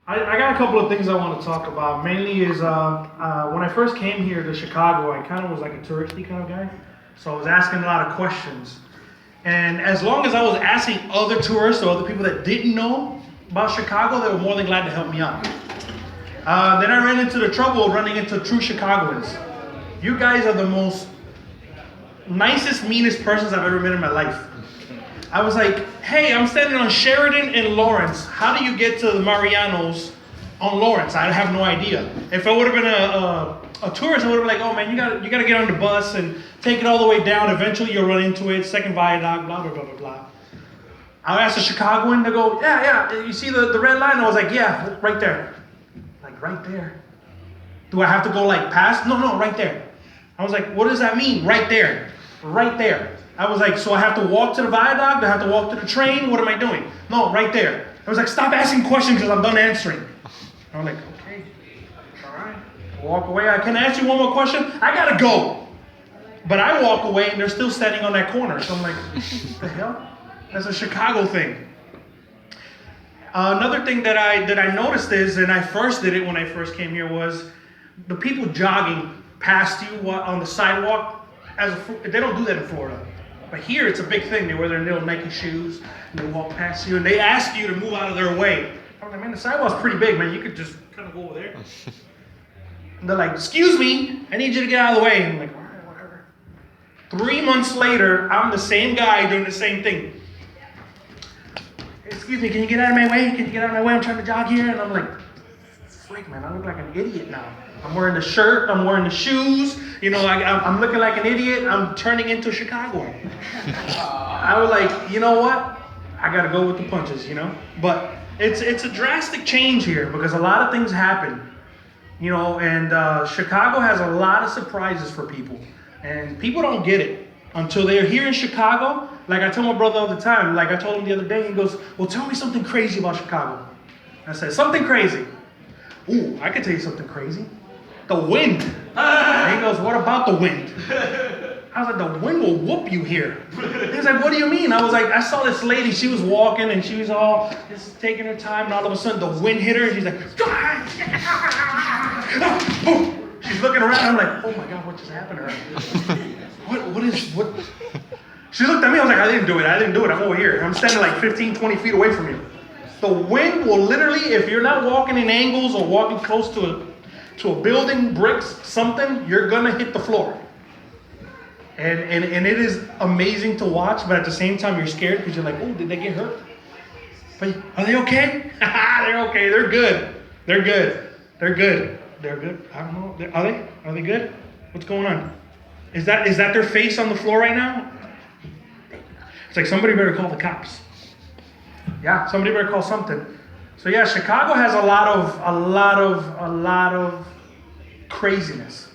I got a couple of things I want to talk about. Mainly is when I first came here to Chicago, I kind of was like a touristy kind of guy. So I was asking a lot of questions. And as long as I was asking other tourists or other people that didn't know about Chicago, they were more than glad to help me out. Then I ran into the trouble of running into true Chicagoans. You guys are the most nicest, meanest persons I've ever met in my life. I was like, hey, I'm standing on Sheridan and Lawrence. How do you get to the Marianos on Lawrence? I have no idea. If I would have been a tourist, I would have been like, oh man, you gotta get on the bus and take it all the way down. Eventually you'll run into it, second viaduct, blah, blah, blah, blah, blah. I asked a Chicagoan, they go, yeah, you see the red line? I was like, yeah, right there. Like, right there. Do I have to go like past? No, right there. I was like, what does that mean? Right there. Right there. I was like, so I have to walk to the viaduct? Do I have to walk to the train? What am I doing? No, right there. I was like, stop asking questions because I'm done answering. I was like, okay, all right. Walk away. Can I ask you one more question? I gotta go. But I walk away and they're still standing on that corner. So I'm like, what the hell? That's a Chicago thing. Another thing that I noticed is, and I first did it when I first came here, was the people jogging past you on the sidewalk. They don't do that in Florida. But here it's a big thing. They wear their little Nike shoes and they walk past you and they ask you to move out of their way. I was like, man, the sidewalk's pretty big, man. You could just kind of go over there. And they're like, excuse me, I need you to get out of the way. And I'm like, all right, whatever. 3 months later, I'm the same guy doing the same thing. Excuse me, can you get out of my way? Can you get out of my way? I'm trying to jog here. And I'm like, freak, man, I look like an idiot now. I'm wearing the shirt, I'm wearing the shoes. You know, I'm looking like an idiot. I'm turning into Chicago. I was like, you know what? I got to go with the punches, you know? But it's a drastic change here because a lot of things happen, you know, and Chicago has a lot of surprises for people. And people don't get it until they're here in Chicago. Like I tell my brother all the time, like I told him the other day, he goes, well, tell me something crazy about Chicago. I said, something crazy. Ooh, I could tell you something crazy. The wind. And he goes, what about the wind? I was like, the wind will whoop you here. He's like, what do you mean? I was like, I saw this lady, she was walking and she was all just taking her time and all of a sudden the wind hit her and she's like, boom. She's looking around and I'm like, oh my God, what just happened to her? What? She looked at me, I was like, I didn't do it, I'm over here. I'm standing like 15, 20 feet away from you. The wind will literally, if you're not walking in angles or walking close to a building, bricks, something, you're gonna hit the floor. And it is amazing to watch, but at the same time you're scared because you're like, oh, did they get hurt? But are they okay? They're okay, they're good. They're good. I don't know. Are they good? What's going on? Is that their face on the floor right now? It's like somebody better call the cops. Yeah, somebody better call something. So yeah, Chicago has a lot of craziness.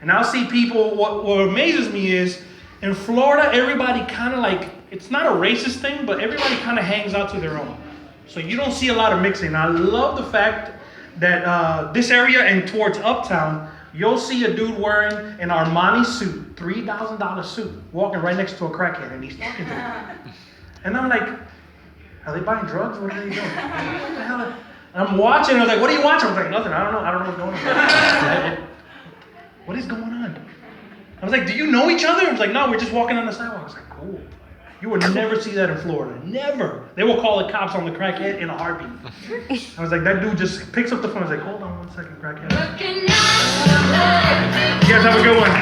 And I'll see people, what amazes me is, in Florida, everybody kind of like, it's not a racist thing, but everybody kind of hangs out to their own. So you don't see a lot of mixing. I love the fact that this area and towards Uptown, you'll see a dude wearing an Armani suit, $3,000 suit, walking right next to a crackhead, and he's talking to him. And I'm like, are they buying drugs? What are they doing? What the hell? I'm watching. I was like, what are you watching? I was like, nothing. I don't know what's going on. What is going on? I was like, do you know each other? I was like, no, we're just walking on the sidewalk. I was like, cool. You would never see that in Florida. Never. They will call the cops on the crackhead in a heartbeat. I was like, that dude just picks up the phone. I was like, hold on one second, crackhead. You guys have a good one.